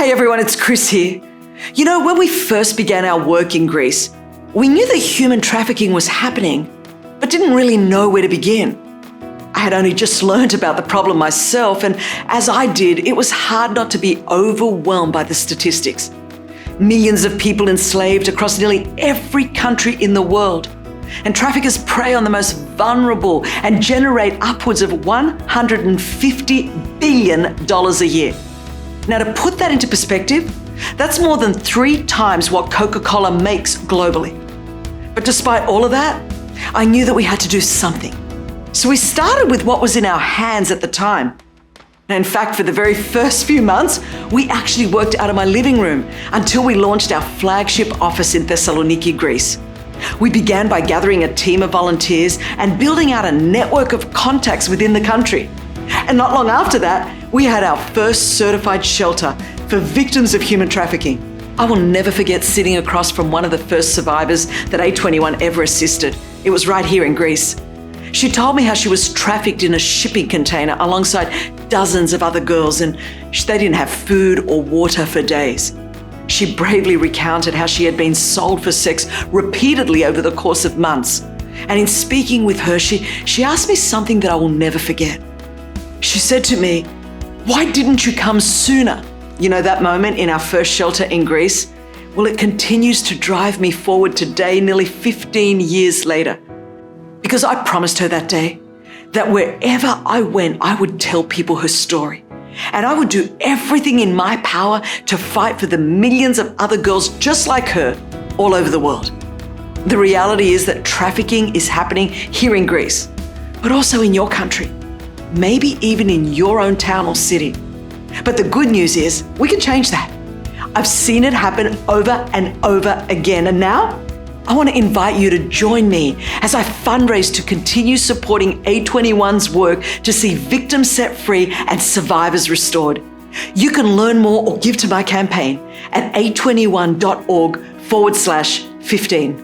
Hey everyone, it's Chris here. You know, when we first began our work in Greece, we knew that human trafficking was happening, but didn't really know where to begin. I had only just learned about the problem myself, and as I did, it was hard not to be overwhelmed by the statistics. Millions of people enslaved across nearly every country in the world. And traffickers prey on the most vulnerable and generate upwards of $150 billion a year. Now, to put that into perspective, that's more than 3 times what Coca-Cola makes globally. But despite all of that, I knew that we had to do something. So we started with what was in our hands at the time. And in fact, for the very first few months, we actually worked out of my living room until we launched our flagship office in Thessaloniki, Greece. We began by gathering a team of volunteers and building out a network of contacts within the country. And not long after that, we had our first certified shelter for victims of human trafficking. I will never forget sitting across from one of the first survivors that A21 ever assisted. It was right here in Greece. She told me how she was trafficked in a shipping container alongside dozens of other girls, and they didn't have food or water for days. She bravely recounted how she had been sold for sex repeatedly over the course of months. And in speaking with her, she asked me something that I will never forget. She said to me, "Why didn't you come sooner?" You know, that moment in our first shelter in Greece? Well, it continues to drive me forward today, nearly 15 years later. Because I promised her that day that wherever I went, I would tell people her story. And I would do everything in my power to fight for the millions of other girls just like her all over the world. The reality is that trafficking is happening here in Greece, but also in your country, maybe even in your own town or city. But the good news is we can change that. I've seen it happen over and over again. And now I want to invite you to join me as I fundraise to continue supporting A21's work to see victims set free and survivors restored. You can learn more or give to my campaign at a21.org/15.